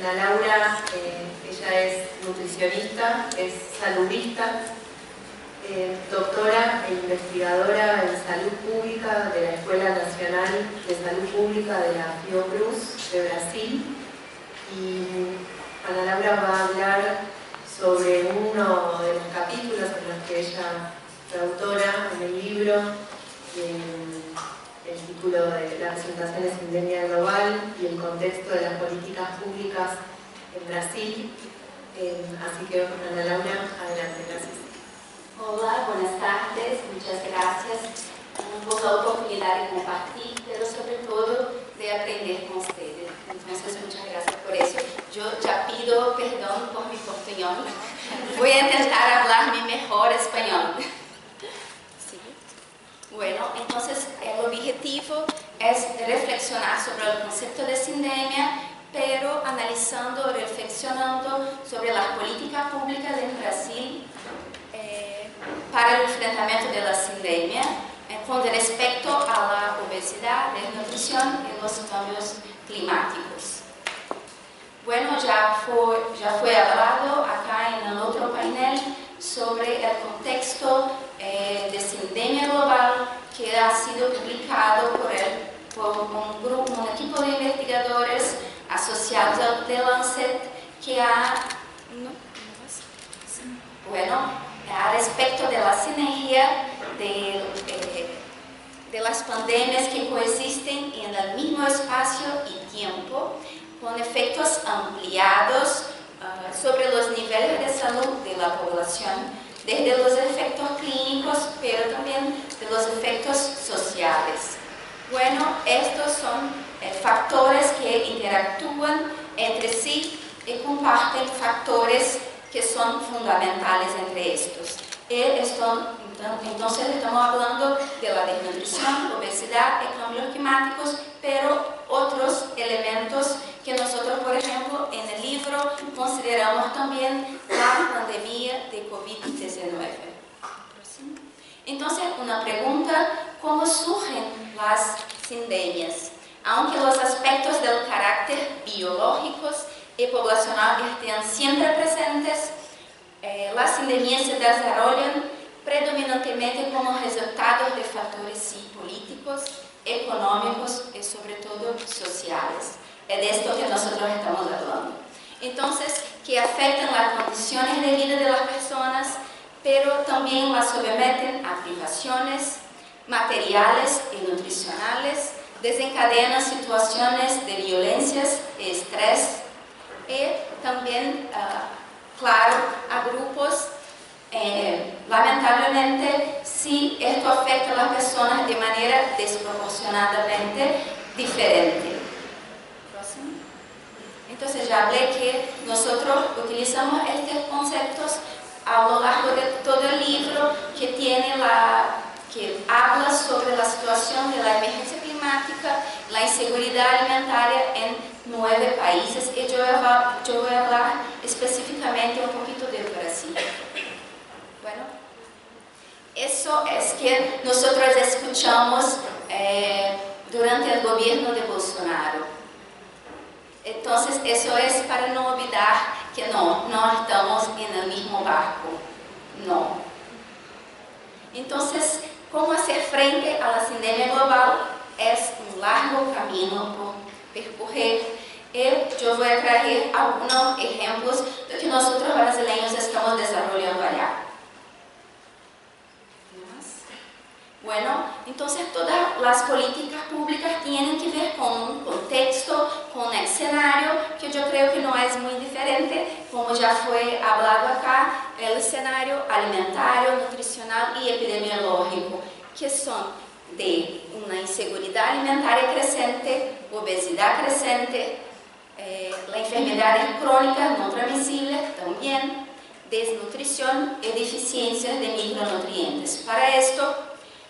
Ana Laura, ella es nutricionista, es saludista, doctora e investigadora en salud pública de la Escuela Nacional de Salud Pública de la Fiocruz de Brasil. Y Ana Laura va a hablar sobre uno de los capítulos en los que ella fue autora en el libro, el título de La presentación de Sindemia Global y el contexto de las políticas públicas en Brasil. Así que, Ana Laura, adelante, gracias. Hola, buenas tardes, muchas gracias por la oportunidad de compartir, pero sobre todo de aprender con ustedes. Entonces, muchas gracias por eso. Yo ya pido perdón por mi portuñol. Voy a intentar hablar mi mejor español. Sí. Bueno, entonces el objetivo es reflexionar sobre el concepto de sindemia, pero analizando, reflexionando sobre las políticas públicas en Brasil para el enfrentamiento de la sindemia con respecto a la obesidad, desnutrición y los cambios climáticos. Bueno, ya fue hablado acá en el otro panel sobre el contexto de sindemia global que ha sido publicado por un equipo de investigadores asociados de Lancet que a respecto de la sinergia de las pandemias que coexisten en el mismo espacio y tiempo, con efectos ampliados sobre los niveles de salud de la población, desde los efectos clínicos, pero también de los efectos sociales. Bueno, estos son factores que interactúan entre sí y comparten factores que son fundamentales entre estos. Entonces estamos hablando de la desnutrición, obesidad y cambios climáticos, pero otros elementos que nosotros, por ejemplo, en el libro consideramos también la pandemia de COVID-19. Entonces, una pregunta: ¿cómo surgen las sindemias? Aunque los aspectos del carácter biológicos y poblacional estén siempre presentes, las sindemias se desarrollan predominantemente como resultado de factores políticos, económicos y sobre todo sociales. Es de esto que nosotros estamos hablando. Entonces, que afectan las condiciones de vida de las personas, pero también las someten a privaciones materiales y nutricionales, desencadenan situaciones de violencias y estrés, y también, claro, a grupos, lamentablemente, si esto afecta a las personas de manera desproporcionadamente diferente. Entonces ya hablé que nosotros utilizamos estos conceptos a lo largo de todo el libro que habla sobre la situación de la emergencia climática, la inseguridad alimentaria en 9 países, y yo voy a hablar específicamente un poquito del Brasil. Bueno, eso es que nosotros escuchamos durante el gobierno de Bolsonaro. Entonces, eso es para no olvidar que no estamos en el mismo barco, no. Entonces, ¿cómo hacer frente a la sindemia global? Es un largo camino por percorrer. Yo voy a traer algunos ejemplos de que nosotros brasileños estamos desarrollando allá. Bueno, entonces todas las políticas públicas tienen que ver con un contexto, con un escenario que yo creo que no es muy diferente, como ya fue hablado acá, el escenario alimentario, nutricional y epidemiológico, que son de una inseguridad alimentaria creciente, obesidad creciente, las enfermedades crónicas no transmisibles también, desnutrición y deficiencias de micronutrientes. Para esto,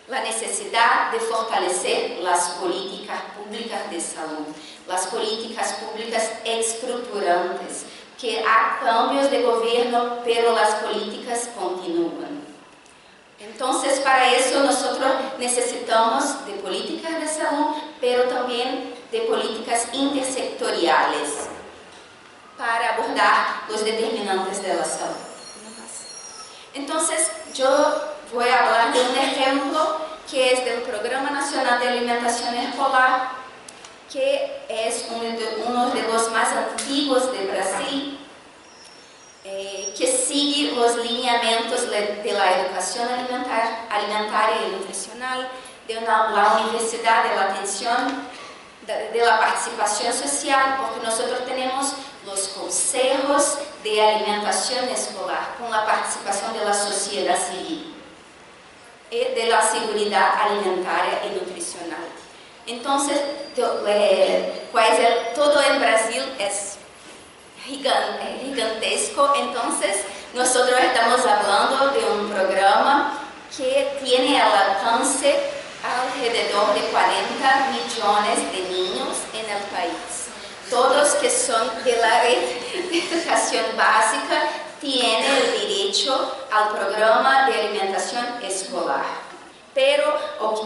la necesidad de fortalecer las políticas públicas de salud, las políticas públicas estructurantes, que hay cambios de gobierno, pero las políticas continúan. Entonces, para eso nosotros necesitamos de políticas de salud, pero también de políticas intersectoriales. abordar los determinantes de la salud. Entonces, yo voy a hablar de un ejemplo que es del Programa Nacional de Alimentación Escolar, que es uno de los más antiguos de Brasil, que sigue los lineamientos de la educación alimentaria y nutricional, de la Universidad de la Atención, de la participación social, porque nosotros tenemos los consejos de alimentación escolar, con la participación de la sociedad civil, de la seguridad alimentaria y nutricional. Entonces, todo en Brasil es gigantesco, entonces nosotros estamos hablando de un programa que tiene al alcance alrededor de 40 millones de niños en el país. Todos que son de la red de educación básica tienen el derecho al programa de alimentación escolar. Pero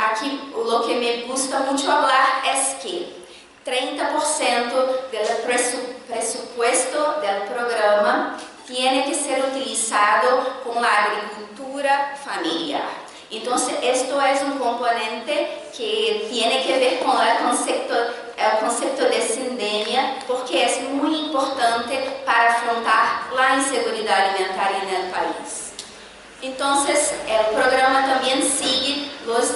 aquí lo que me gusta mucho hablar es que 30% del presupuesto del programa tiene que ser utilizado con la agricultura familiar. Entonces, esto es un componente que tiene que ver con el concepto de sindemia, porque es muy importante para afrontar la inseguridad alimentaria en el país. Entonces, el programa también sigue los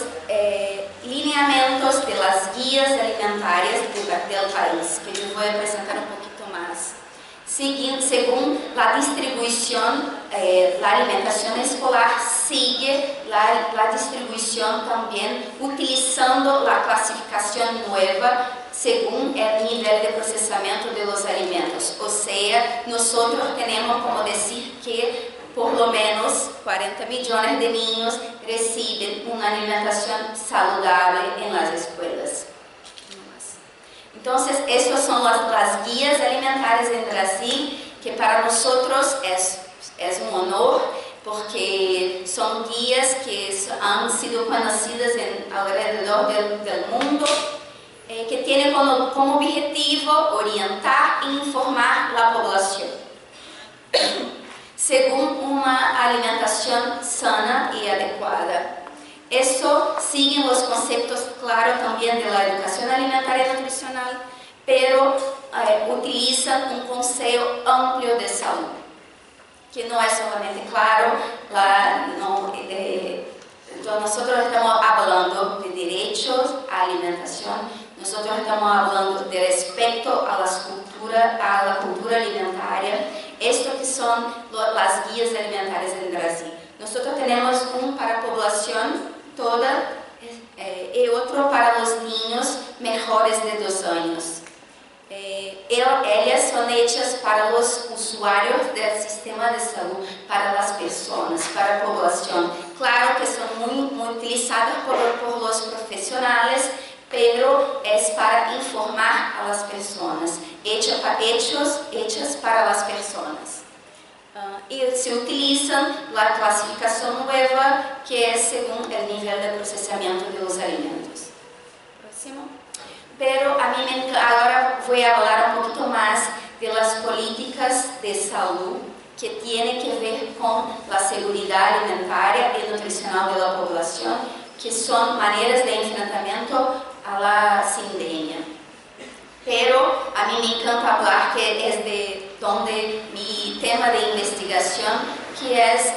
lineamientos de las guías alimentarias del país, que yo voy a presentar un poquito más. Según la distribución, la alimentación escolar sigue la distribución también utilizando la clasificación nueva según el nivel de procesamiento de los alimentos. O sea, nosotros tenemos como decir que por lo menos 40 millones de niños reciben una alimentación saludable en las escuelas. Entonces, estas son las guías alimentarias en Brasil, que para nosotros es un honor, porque son guías que han sido conocidas alrededor del mundo, que tienen como objetivo orientar e informar la población según una alimentación sana y adecuada. Eso sigue los conceptos claros también de la educación alimentaria y nutricional, pero utilizan un concepto amplio de salud, que no es solamente claro, nosotros estamos hablando de derechos a alimentación, nosotros estamos hablando de respeto a la cultura alimentaria, esto que son las guías alimentarias en Brasil. Nosotros tenemos un para población toda y otro para los niños menores de 2 años. Ellas son hechas para los usuarios del sistema de salud, para las personas, para la población. Claro que son muy utilizadas por los profesionales, pero es para informar a las personas, hechas para las personas. Y se utilizan la clasificación nueva, que es según el nivel de procesamiento de los alimentos. Próximo. Pero a mí ahora voy a hablar un poquito más de las políticas de salud que tienen que ver con la seguridad alimentaria y nutricional de la población, que son maneras de enfrentamiento a la sindemia. Pero a mí me encanta hablar que es de donde mi tema de investigación, que es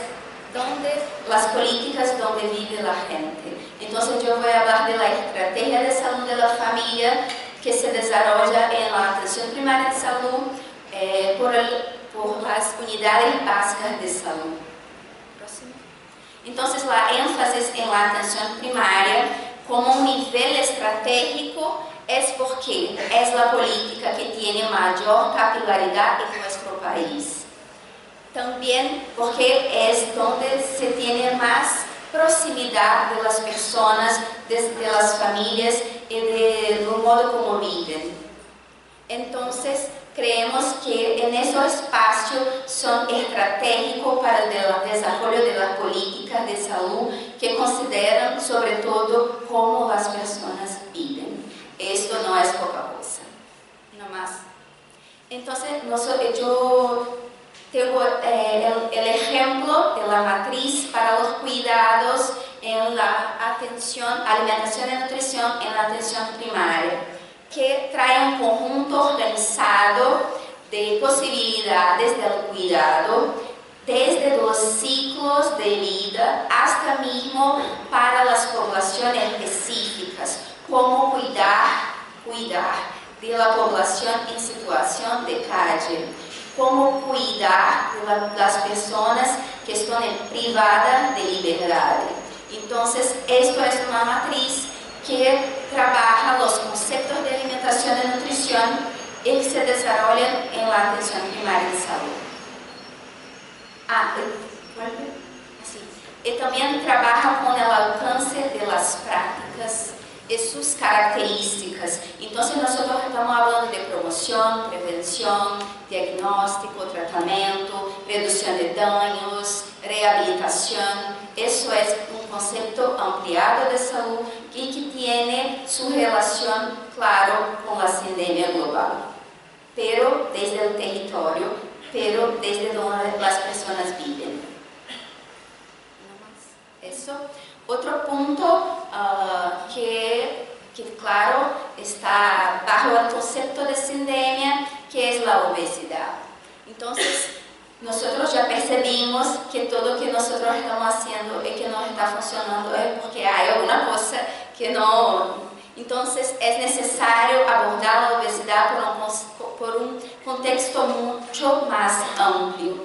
las políticas donde vive la gente. Entonces yo voy a hablar de la estrategia de salud de la familia que se desarrolla en la atención primaria de salud por las unidades básicas de salud. Próximo. Entonces la énfasis en la atención primaria como un nivel estratégico es porque es la política que tiene mayor capilaridad en nuestro país. También porque es donde se tiene más proximidad de las personas, de las familias y del modo como viven. Entonces, creemos que en esos espacios son estratégicos para el desarrollo de las políticas de salud que consideran sobre todo cómo las personas viven. Esto no es poca cosa. No más. Entonces, yo tengo el ejemplo de la matriz para los cuidados en la atención, alimentación y nutrición en la atención primaria, que trae un conjunto organizado de posibilidades del cuidado, desde los ciclos de vida hasta mismo para las poblaciones específicas, como cuidar de la población en situación de calle, como cuidar de las personas que están privadas de libertad. Entonces, esto es una matriz que trabaja los conceptos de alimentación y nutrición y que se desarrollan en la atención primaria de salud. Y también trabaja con el alcance de las prácticas y sus características. Entonces nosotros estamos hablando de promoción, prevención, diagnóstico, tratamiento, reducción de daños, rehabilitación. Eso es un concepto ampliado de salud y que tiene su relación, claro, con la sindemia global, pero desde el territorio, pero desde donde las personas viven. Eso. Otro punto que claro, está bajo el concepto de sindemia, que es la obesidad. Entonces, nosotros ya percibimos que todo lo que nosotros estamos haciendo y que no está funcionando es porque hay alguna cosa que no. Entonces, es necesario abordar la obesidad por un contexto mucho más amplio.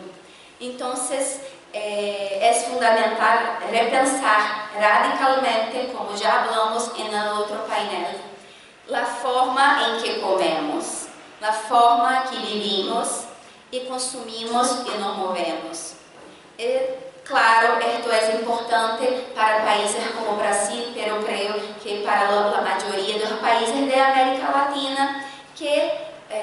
Entonces, es fundamental repensar radicalmente, como ya hablamos en el otro panel, la forma en que comemos, la forma en que vivimos y consumimos y nos movemos. Claro, esto es importante para países como Brasil, pero creo que para la mayoría de los países de América Latina, que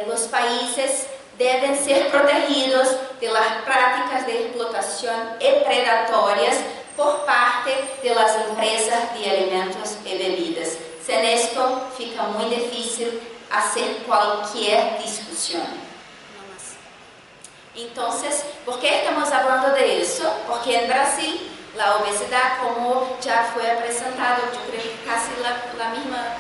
los países deben ser protegidos de las prácticas de explotación y predatorias por parte de las empresas de alimentos y bebidas. Sin esto, fica muy difícil hacer cualquier discusión. Entonces, ¿por qué estamos hablando de eso? Porque en Brasil, la obesidad, como ya fue presentado, yo creo que casi la misma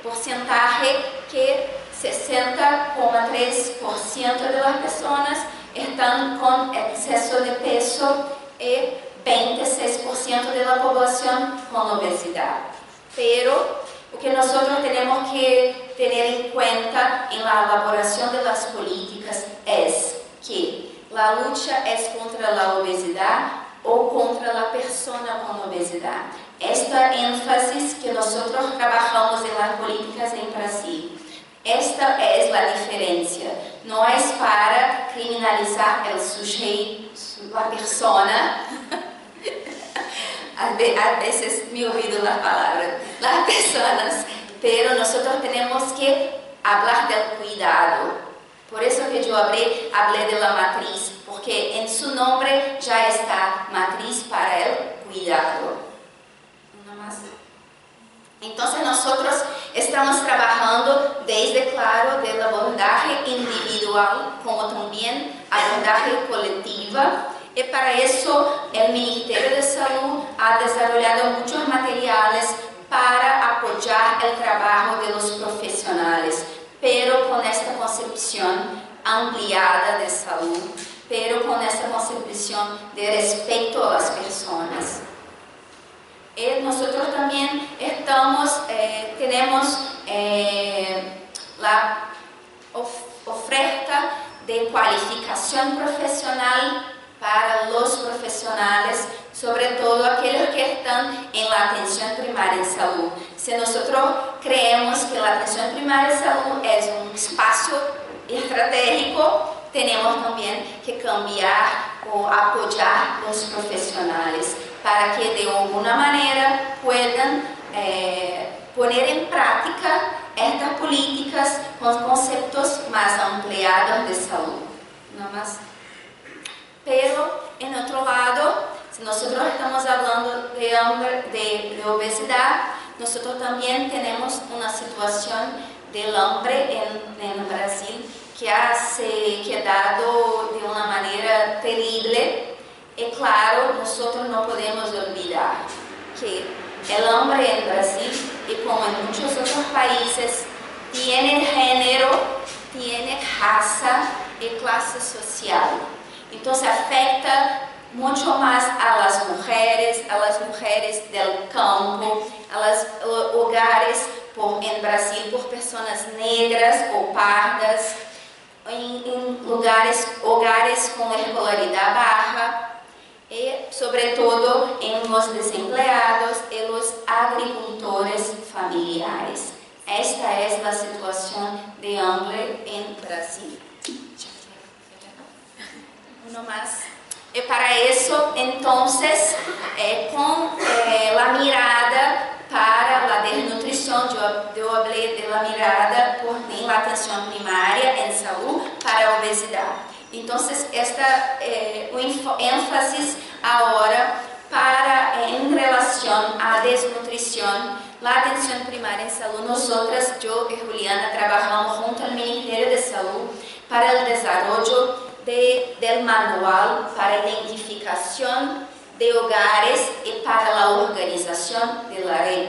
porcentaje que 60,3% de las personas están con exceso de peso y 26% de la población con obesidad. Pero lo que nosotros tenemos que tener en cuenta en la elaboración de las políticas es que la lucha es contra la obesidad o contra la persona con obesidad. Esta énfasis que nosotros trabajamos en las políticas en Brasil. Esta es la diferencia. No es para criminalizar el sujeto, la persona. A veces me olvido las palabras, las personas, pero nosotros tenemos que hablar del cuidado. Por eso que yo hablé de la matriz, porque en su nombre ya está matriz para el cuidado. Una más. Entonces nosotros estamos trabajando desde, claro, del abordaje individual, como también abordaje colectiva. Y para eso el Ministerio de Salud ha desarrollado muchos materiales para apoyar el trabajo de los profesionales, pero con esta concepción ampliada de salud, pero con esta concepción de respeto a las personas. Y nosotros también tenemos la oferta de cualificación profesional para los profesionales, sobre todo aquellos que están en la atención primaria de salud. Si nosotros creemos que la atención primaria de salud es un espacio estratégico, tenemos también que cambiar o apoyar los profesionales para que de alguna manera puedan poner en práctica estas políticas con conceptos más ampliados de salud. ¿No más? Pero, en otro lado, si nosotros estamos hablando de obesidad, nosotros también tenemos una situación del hambre en Brasil, que ha se quedado de una manera terrible. Y claro, nosotros no podemos olvidar que el hambre en Brasil, y como en muchos otros países, tiene género, tiene raza y clase social. Entonces afecta mucho más a las mujeres del campo, a los hogares en Brasil por personas negras o pardas, en hogares con escolaridad baja, y sobre todo en los desempleados y los agricultores familiares. Esta es la situación de hambre en Brasil. Uno más. Y para eso, entonces, con la mirada para la desnutrición, yo hablé de la mirada en la atención primaria, en salud, para obesidad. Entonces, énfasis ahora en relación a desnutrición, la atención primaria en salud. Nosotras, yo y Juliana, trabajamos junto al Ministerio de Salud para el desarrollo del manual para identificación de hogares y para la organización de la red.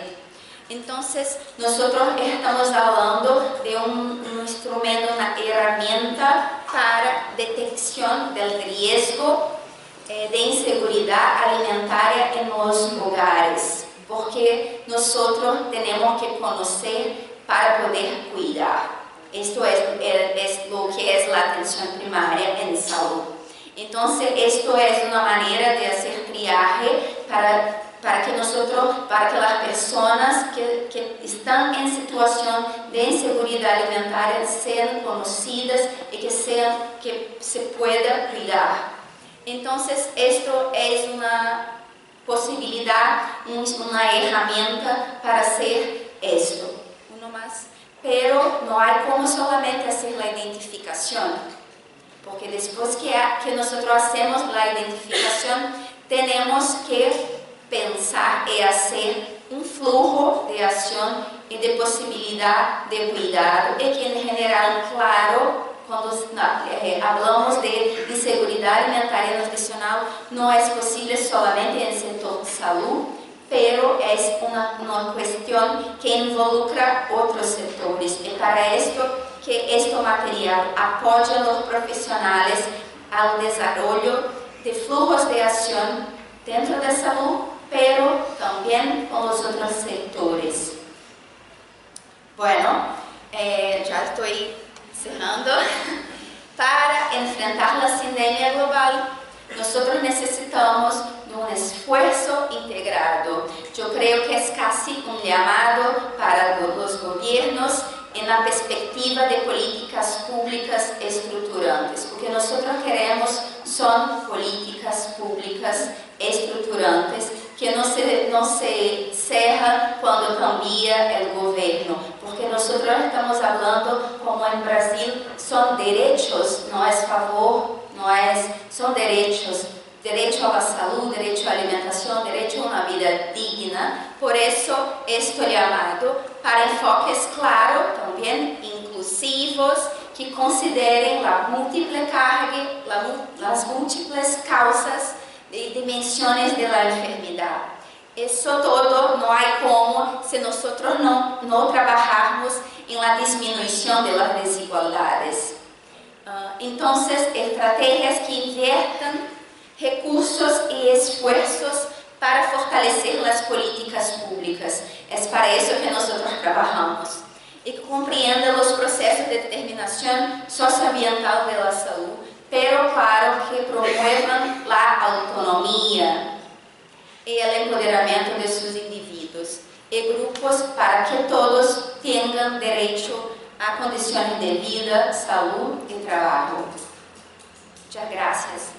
Entonces, nosotros estamos hablando de un instrumento, una herramienta para detección del riesgo de inseguridad alimentaria en los hogares, porque nosotros tenemos que conocer para poder cuidar. Esto es lo que es la atención primaria en salud. Entonces, esto es una manera de hacer triaje para que las personas que están en situación de inseguridad alimentaria sean conocidas y que se pueda cuidar. Entonces, esto es una posibilidad, una herramienta para hacer esto. Uno más. Pero no hay como solamente hacer la identificación, porque después que nosotros hacemos la identificación, tenemos que pensar y hacer un flujo de acción y de posibilidad de cuidado, y que en general, claro, cuando hablamos de inseguridad alimentaria y nutricional, no es posible solamente en el sector salud, pero es una cuestión que involucra otros sectores. Y para esto, que este material apoya a los profesionales al desarrollo de flujos de acción dentro de salud, pero también con los otros sectores. Bueno, ya estoy cerrando. Para enfrentar la pandemia global, nosotros necesitamos de un esfuerzo integrado. Yo creo que es casi un llamado para los gobiernos en la perspectiva de políticas públicas estructurantes. Lo que nosotros queremos son políticas públicas estructurantes que no se cerran cuando cambia el gobierno, porque nosotros estamos hablando, como en Brasil, son derechos, no es favor, son derechos. Derecho a la salud, derecho a la alimentación, derecho a una vida digna. Por eso, este llamado para enfoques claros, también inclusivos, que consideren la múltiple carga, las múltiples causas y dimensiones de la enfermedad. Eso todo no hay como si nosotros no trabajamos en la disminución de las desigualdades. Entonces, estrategias que inviertan recursos y esfuerzos para fortalecer las políticas públicas. Es para eso que nosotros trabajamos. Y que comprendan los procesos de determinación socioambiental de la salud, pero claro que promuevan la autonomía y el empoderamiento de sus individuos y grupos para que todos tengan derecho a condiciones de vida, salud y trabajo. Muchas gracias.